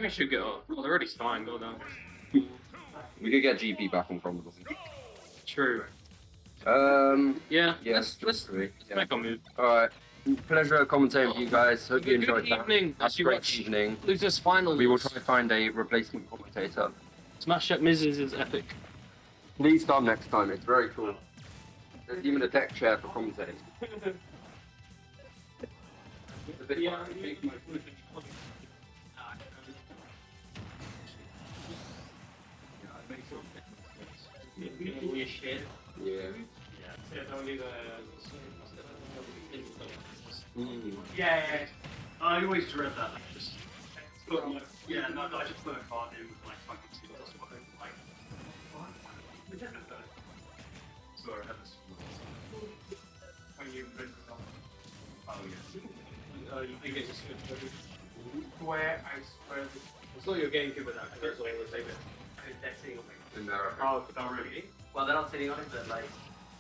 We should get up. Well, they're already starting, go down. We could get GP back on Cromwell. True. Yeah, let's make our move. Alright. Pleasure commentating with you guys. Hope you enjoyed Good evening. that. Have a great evening. Losers Finals. We will try to find a replacement commentator. Smash Up Mrs. is epic. Please come next time, it's very cool. There's even a deck chair for commentating. Yeah. I always dread that. Just put my, yeah, no, I just put a card in with like fucking skills. Like, what? Sorry, I had this. When you drink the oh, yeah. You think it's a switch, where I swear it's not your GameCube with that, that's what I would say, but they're sitting on In there. oh, not really? Well, they're not sitting on it, but like,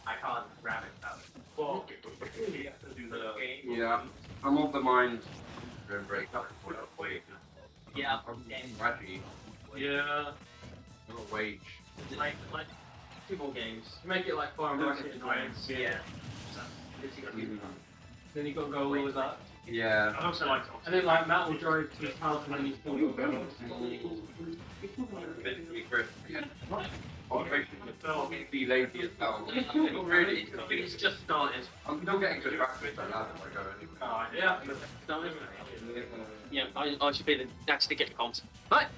I can't grab it out. Well, you have to do the game. Yeah. I'm of the mind. Don't break up. Wait. Yeah, Reggie. Yeah. Not wage. like 2 more games. You make it like Fire and Rocket and Dragons. Yeah. Then you got to go all with that. Yeah. I also like And then like Matt will drive to his house and then he's still going. Be lazy as hell. Really? It's just started. I'm still getting good practice on that if I go anywhere. Yeah, I should be the next to get the comms. Right.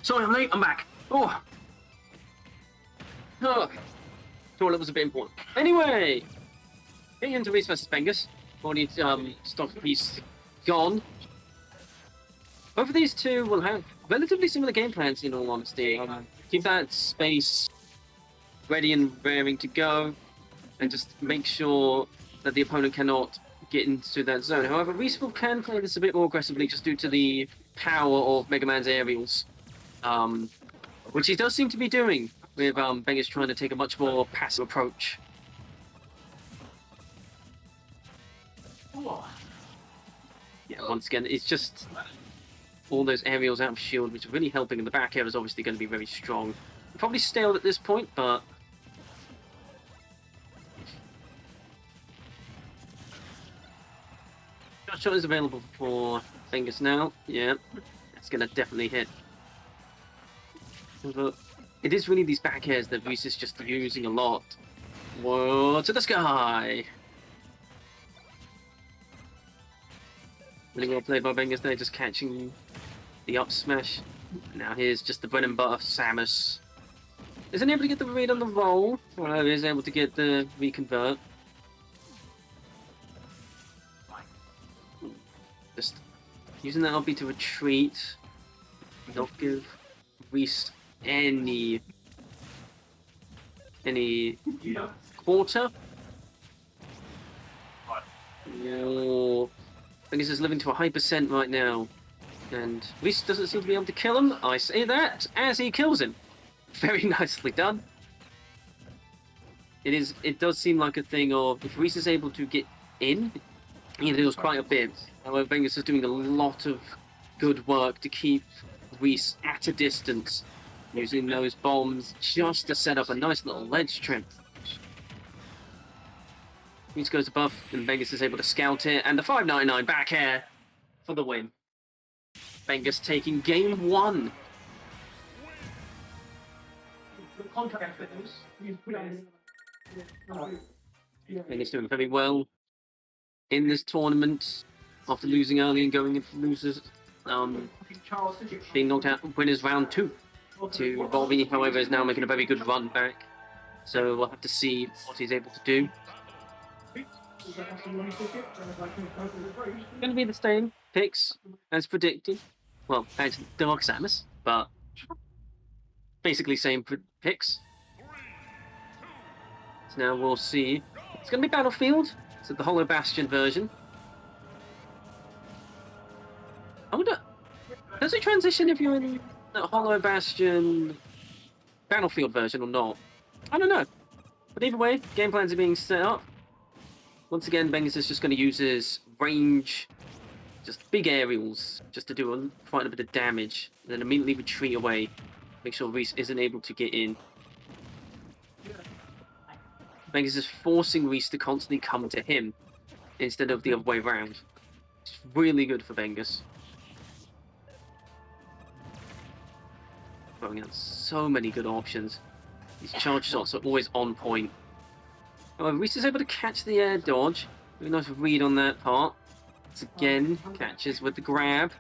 Sorry I'm late, I'm back. Oh. Thought it was a bit important. Anyway, getting into Reese versus Bengus. Already stock piece gone. Both of these two will have relatively similar game plans in all honesty. Keep that space ready and raring to go, and just make sure that the opponent cannot get into that zone. However, Reecepect can play this a bit more aggressively just due to the power of Mega Man's aerials, which he does seem to be doing, with Bengus trying to take a much more passive approach. Yeah, once again, it's just all those aerials out of shield, which are really helping, and the back air is obviously going to be very strong. Probably stale at this point, but shot is available for Bengus now. Yeah, it's going to definitely hit. But it is really these back airs that Reese is just using a lot. Whoa, to the sky! Really well played by Bengus there, just catching the up smash. Now here's just the bread and butter Samus. Isn't able to get the read on the roll, or is able to get the reconvert. Just using that RB to retreat, not give Reese any quarter. Oh, Bengus is living to a high percent right now, and Reese doesn't seem to be able to kill him. I say that as he kills him. Very nicely done. It does seem like a thing of, if Reese is able to get in, he deals quite a bit. However, Bengus is doing a lot of good work to keep Reese at a distance, using those bombs just to set up a nice little ledge trip. Reese goes above, and Bengus is able to scout it, and the 599 back air for the win. Bengus taking game 1. Bengus doing very well in this tournament after losing early and going into losers, being knocked out winners round 2 to Bobby. However, is now making a very good run back, so we'll have to see what he's able to do. Going to be the same picks as predicted. Well, actually, Dark Samus, but basically same picks. So now we'll see. It's going to be Battlefield. It's the Hollow Bastion version. I wonder, does it transition if you're in the Hollow Bastion Battlefield version or not? I don't know. But either way, game plans are being set up. Once again, Bengus is just going to use his range just big aerials, just to do quite a bit of damage, and then immediately retreat away. Make sure Reese isn't able to get in. Bengus is forcing Reese to constantly come to him, instead of the other way around. It's really good for Bengus. Throwing out so many good options. These charge shots are always on point. However, Reese is able to catch the air dodge. Really nice read on that part. Once again, catches with the grab.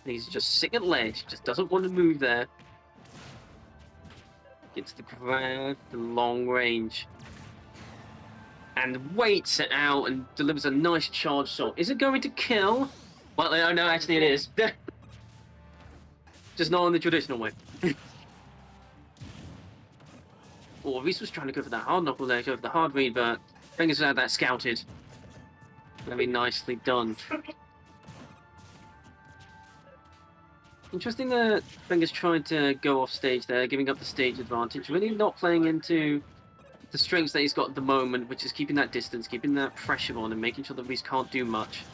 He's just sitting at ledge, just doesn't want to move there. Gets the grab, the long range. And waits it out and delivers a nice charge shot. Is it going to kill? Well, no, actually it is. Just not in the traditional way. Oh, Reese was trying to go for that hard knuckle there, go for the hard read, but Bengus had that scouted. Very nicely done. Interesting that Bengus tried to go off stage there, giving up the stage advantage, really not playing into the strengths that he's got at the moment, which is keeping that distance, keeping that pressure on, and making sure that Reese can't do much.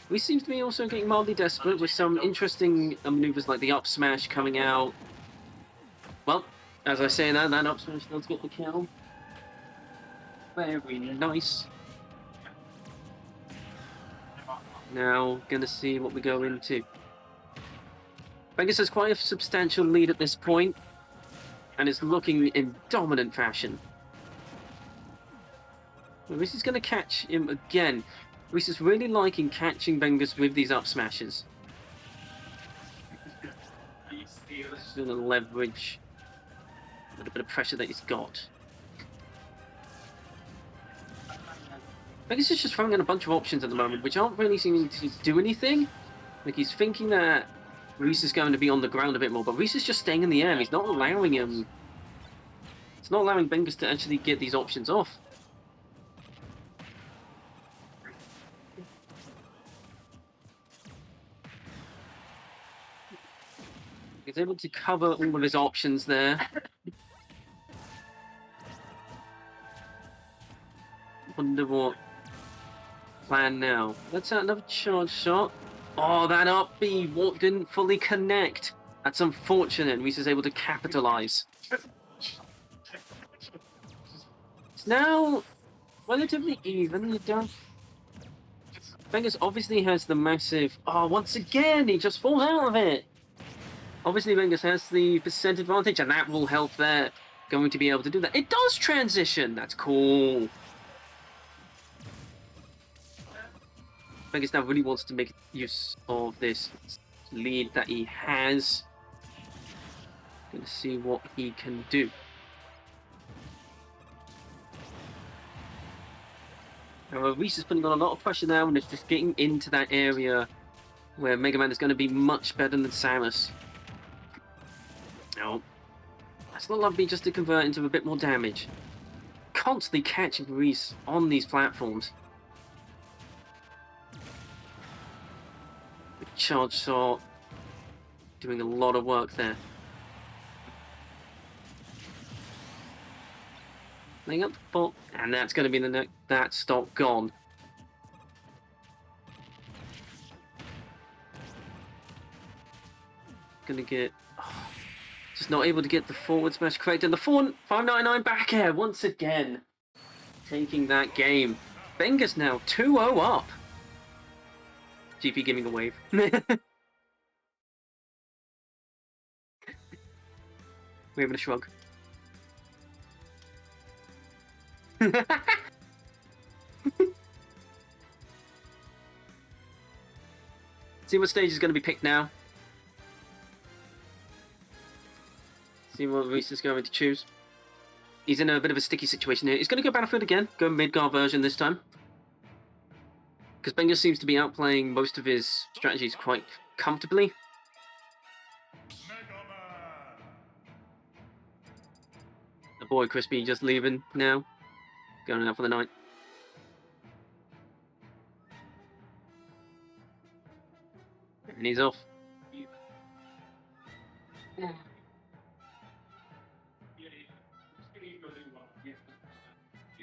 Reese seems to be also getting mildly desperate with some interesting maneuvers like the up smash coming out. Well, as I say that up smash does get the kill. Very nice. Now, gonna see what we go into. Bengus has quite a substantial lead at this point, and it's looking in dominant fashion. Reese is gonna catch him again. Reese is really liking catching Bengus with these up smashes. He's gonna leverage a little bit of pressure that he's got. Bengus is just throwing in a bunch of options at the moment, which aren't really seeming to do anything. Like, he's thinking that Reese is going to be on the ground a bit more, but Reese is just staying in the air. He's not allowing him... It's not allowing Bengus to actually get these options off. He's able to cover all of his options there. Wonder what plan now. Let's out another charge shot. Oh, that up B didn't fully connect. That's unfortunate. Reese is able to capitalize. It's now relatively even. Bengus obviously has the massive... Oh, once again, he just falls out of it. Obviously, Bengus has the percent advantage, and that will help there. Going to be able to do that. It does transition. That's cool. Bengus now really wants to make use of this lead that he has. Going to see what he can do. However, Reese is putting on a lot of pressure now, and it's just getting into that area where Mega Man is going to be much better than Samus. No. That's not lovely just to convert into a bit more damage. Constantly catching Reese on these platforms. The charge shot doing a lot of work there. Laying up the ball, and that's going to be the that stock gone. Gonna get... Oh, just not able to get the forward smash correct, and the 599 back air once again. Taking that game. Bengus now 2-0 up. GP giving a wave. We're having a shrug. See what stage is going to be picked now. See what Reese is going to choose. He's in a bit of a sticky situation here. He's going to go Battlefield again. Go Midgar version this time. Because Bengus seems to be outplaying most of his strategies quite comfortably. The boy Crispy just leaving now. Going out for the night. And he's off.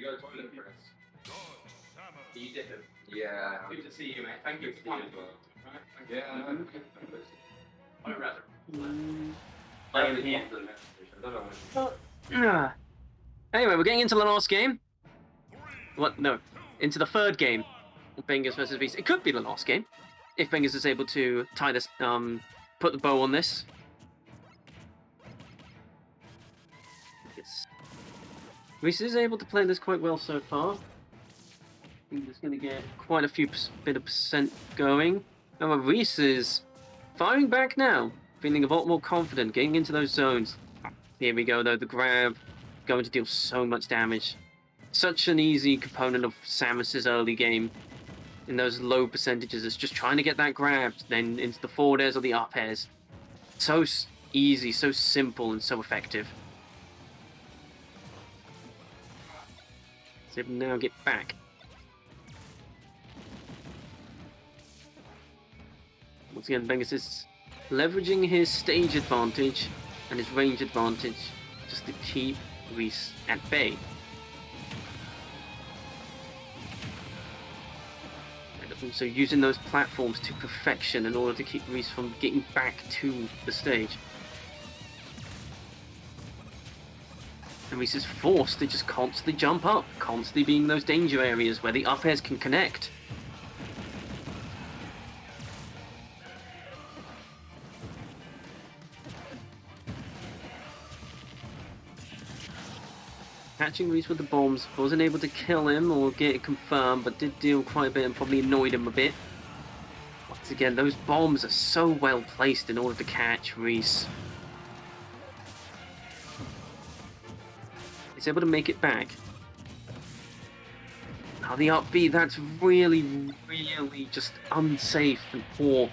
go to toilet, Chris? You did it. Yeah. Good to see you, mate. Thank you Good to for see you coming. as well. Right, thank you. Yeah, I know. I'd rather. I am here. I don't know. Anyway, we're getting into the last game. What? No, into the third game. Bengus versus Reese. It could be the last game if Bengus is able to tie this, put the bow on this. Reese is able to play this quite well so far. I think he's going to get quite a few bit of percent going. However, Reese is firing back now, feeling a lot more confident, getting into those zones. Here we go, though. The grab going to deal so much damage. Such an easy component of Samus's early game. In those low percentages, it's just trying to get that grab, then into the forward airs or the up airs. So easy, so simple, and so effective. So now get back. Once again, Bengus is leveraging his stage advantage and his range advantage just to keep Reese at bay. And also using those platforms to perfection in order to keep Reese from getting back to the stage. And Reese is forced to just constantly jump up, constantly being in those danger areas where the up airs can connect. Catching Reese with the bombs, wasn't able to kill him or get it confirmed, but did deal quite a bit and probably annoyed him a bit. Once again, those bombs are so well placed in order to catch Reese. He's able to make it back. Now the up B, that's really just unsafe and poor.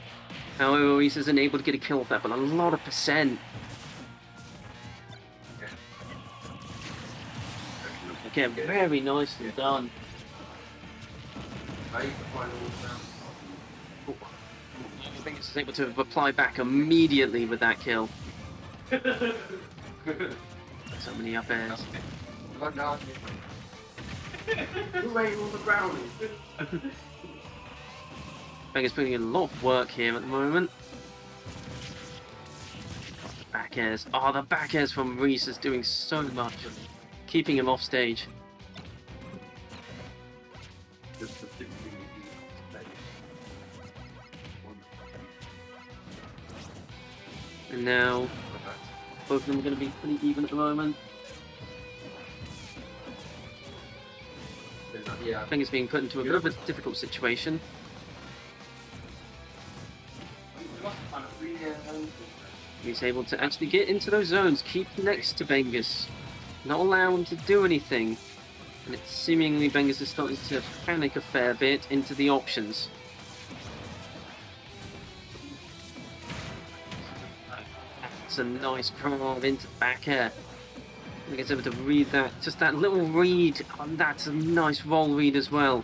However, Reese isn't able to get a kill off that, but a lot of percent. Again, very nicely done. I think it's able to reply back immediately with that kill. So many up airs. Who ate all the brownies? Bengus putting in a lot of work here at the moment. The back airs. Oh, the back airs from Reese is doing so much. Keeping him off stage. Just the 16 And now, both of them are going to be pretty even at the moment. Yeah. I think it's being put into a bit of a difficult situation. He's able to actually get into those zones, keep next to Bengus, not allow him to do anything. And it's seemingly Bengus is starting to panic a fair bit into the options. That's a nice grab into back air. I think able to read that, just that little read, and that's a nice roll read as well.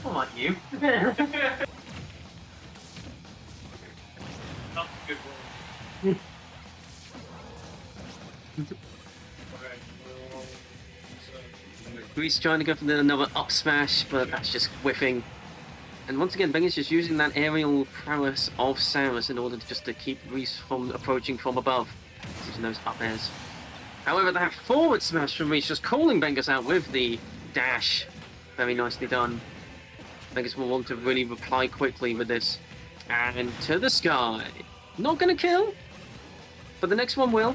I like you. That's a good one. Reese trying to go for another up smash, but that's just whiffing. And once again, Bengus just using that aerial prowess of Samus in order to keep Reese from approaching from above, using those up airs. However, that forward smash from Reese just calling Bengus out with the dash. Very nicely done. Bengus will want to really reply quickly with this. And to the sky. Not going to kill, but the next one will.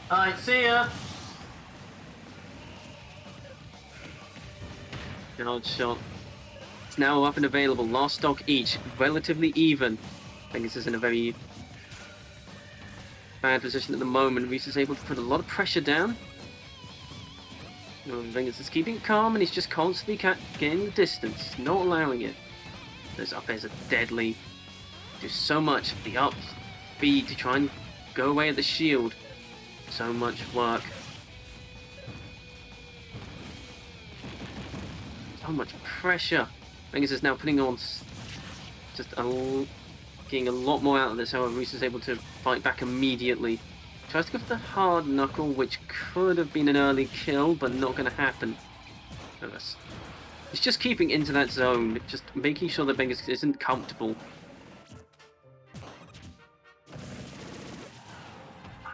Alright, see ya. Good shot. It's now up and available. Last stock each. Relatively even. Bengus is in a very bad position at the moment. Reese is able to put a lot of pressure down. Bengus is keeping calm and he's just constantly getting the distance. He's not allowing it. Those up airs are deadly. Do so much. The up B to try and go away at the shield. So much work. So much pressure. Bengus is now putting on just getting a lot more out of this. However, Reese is able to fight back immediately. Tries to go for the hard knuckle, which could have been an early kill, but not going to happen. He's just keeping into that zone, just making sure that Bengus isn't comfortable.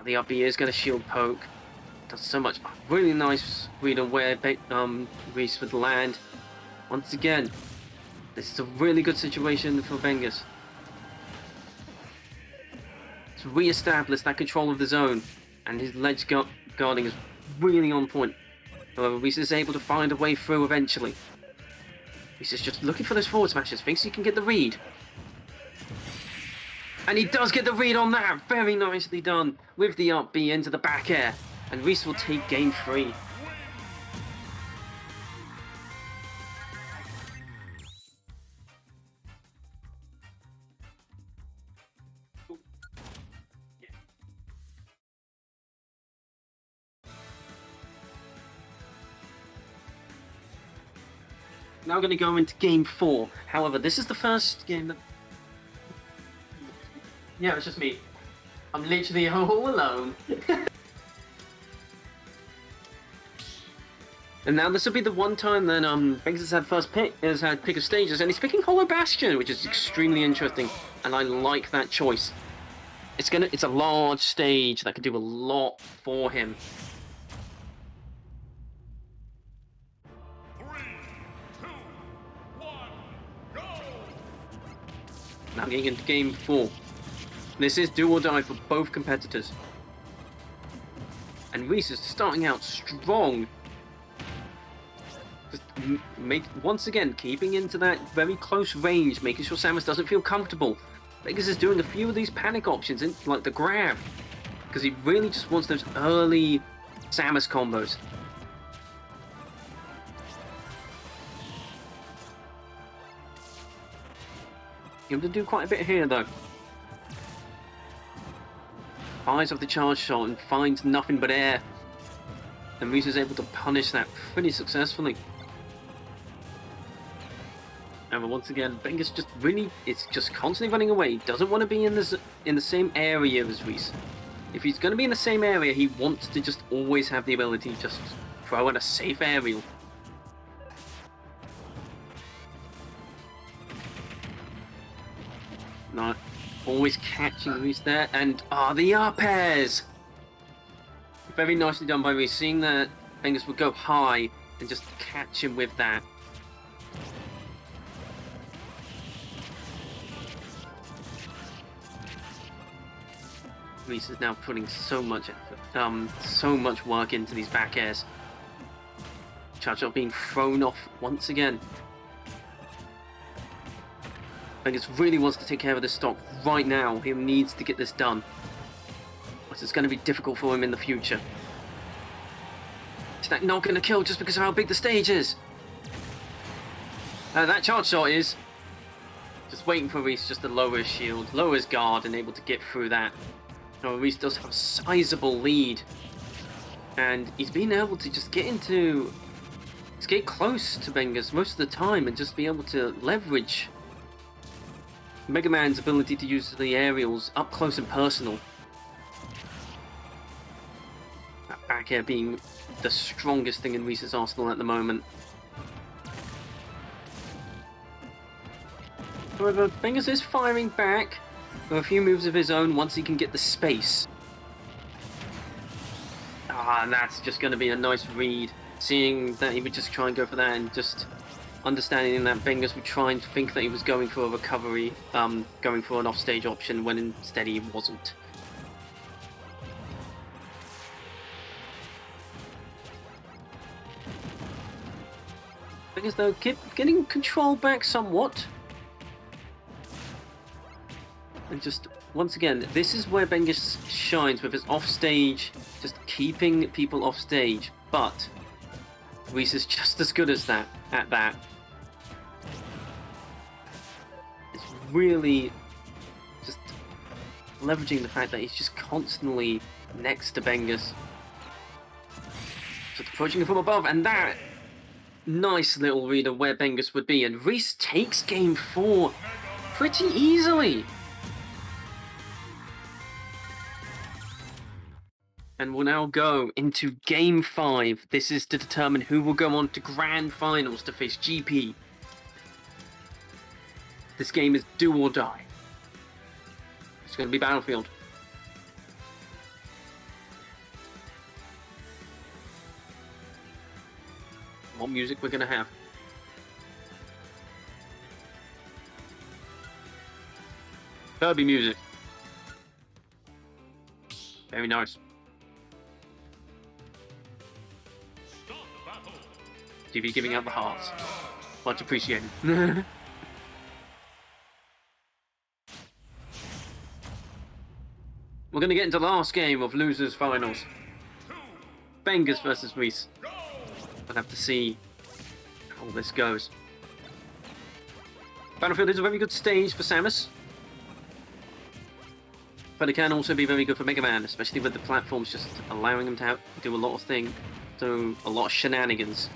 The up B is going to shield poke. Does so much. Really nice read on where Reese would land. Once again, this is a really good situation for Bengus. To re-establish that control of the zone, and his ledge guarding is really on point. However, Reese is able to find a way through eventually. Reese is just looking for those forward smashes, thinks he can get the read. And he does get the read on that! Very nicely done with the up B into the back air. And Reese will take game 3. Now going to go into game 4. However, this is the first game that... Yeah, it's just me. I'm literally all alone. And now this will be the one time that Bengus has had pick of stages, and he's picking Hollow Bastion, which is extremely interesting, and I like that choice. It's a large stage that can do a lot for him. 3, 2, 1, go! Now getting into game 4. This is do or die for both competitors. And Reese is starting out strong. Just once again, keeping into that very close range, making sure Samus doesn't feel comfortable. Bengus is doing a few of these panic options, like the grab, because he really just wants those early Samus combos. Able to do quite a bit here, though. Fires off the charge shot and finds nothing but air. And Reese is able to punish that pretty successfully. And once again, Bengus it's just constantly running away. He doesn't want to be in the same area as Reese. If he's going to be in the same area, he wants to just always have the ability to just throw in a safe aerial. Not always catching Reese there, and the up airs! Very nicely done by Reese, seeing that Bengus would go high and just catch him with that. Reese is now putting so much effort, so much work into these back airs. Charge shot being thrown off once again. Bengus really wants to take care of this stock right now. He needs to get this done. It's going to be difficult for him in the future. Is that not going to kill just because of how big the stage is? That charge shot is. Just waiting for Reese just to lower his shield, lower his guard, and able to get through that. Oh, Reese does have a sizable lead. And he's been able to just get close to Bengus most of the time and just be able to leverage Mega Man's ability to use the aerials up close and personal. That back air being the strongest thing in Reese's arsenal at the moment. However, Bengus is firing back with a few moves of his own once he can get the space. And that's just going to be a nice read. Seeing that he would just try and go for that, and just understanding that Bengus would try and think that he was going for a recovery, going for an offstage option, when instead he wasn't. Bengus, though, getting control back somewhat. And just, once again, this is where Bengus shines with his offstage, just keeping people offstage, but Reese is just as good as that, at that. It's really just leveraging the fact that he's just constantly next to Bengus. Just approaching him from above, and that nice little read of where Bengus would be, and Reese takes game 4 pretty easily. And we'll now go into Game 5. This is to determine who will go on to Grand Finals to face GP. This game is do or die. It's going to be Battlefield. What music we're going to have. Kirby music. Very nice. GP giving out the hearts. Much appreciated. We're going to get into the last game of Losers Finals. Bengus versus Reese. We'll have to see how this goes. Battlefield is a very good stage for Samus. But it can also be very good for Mega Man, especially with the platforms just allowing him to do a lot of things, do a lot of shenanigans.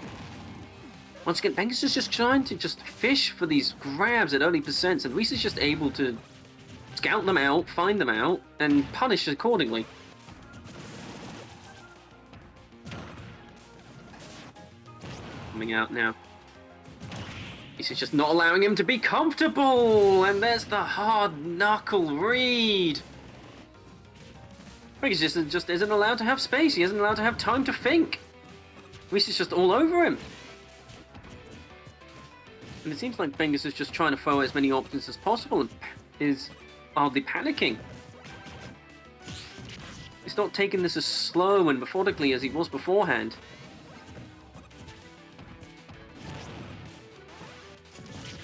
Once again, Bengus is just trying to just fish for these grabs at early percents, and Reese is just able to scout them out, find them out, and punish accordingly. Coming out now. Reese is just not allowing him to be comfortable, and there's the hard knuckle read. Reese just isn't allowed to have space. He isn't allowed to have time to think. Reese is just all over him. And it seems like Bengus is just trying to throw as many options as possible and is hardly panicking. He's not taking this as slow and methodically as he was beforehand.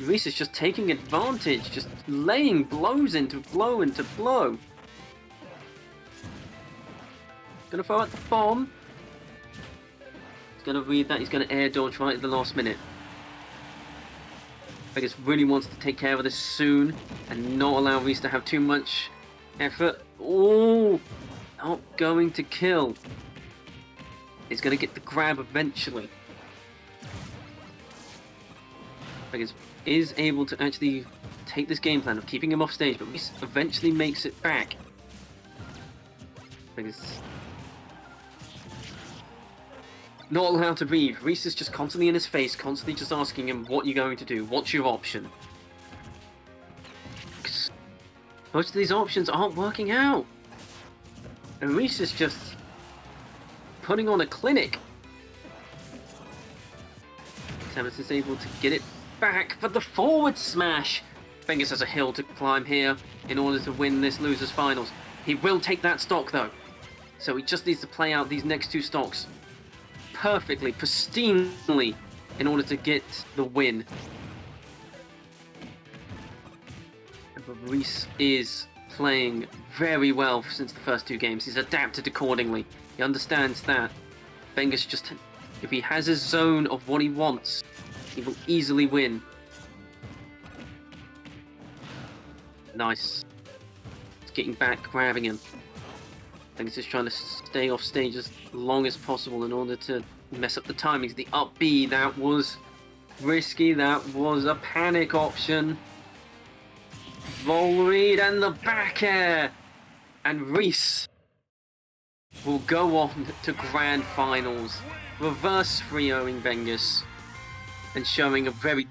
Reese is just taking advantage, just laying blows into blow into blow. Gonna throw out the bomb. He's gonna read that, he's gonna air dodge right at the last minute. Bengus really wants to take care of this soon and not allow Reese to have too much effort. Oh, not going to kill. He's gonna get the grab eventually. Bengus is able to actually take this game plan of keeping him off stage, but Reese eventually makes it back. Bengus not allowed to breathe. Reese is just constantly in his face, constantly just asking him, what you're going to do, what's your option? Most of these options aren't working out. And Reese is just putting on a clinic. Samus is able to get it back for the forward smash. Bengus has a hill to climb here in order to win this Losers Finals. He will take that stock though. So he just needs to play out these next two stocks perfectly, pristinely, in order to get the win. But Reese is playing very well since the first two games. He's adapted accordingly. He understands that Bengus just, if he has his zone of what he wants, he will easily win. Nice. He's getting back, grabbing him. Bengus is trying to stay off stage as long as possible in order to mess up the timings. The up B, that was risky, that was a panic option. Roll read and the back air. And Reese will go on to Grand Finals. Reverse 3-0ing Bengus and showing a very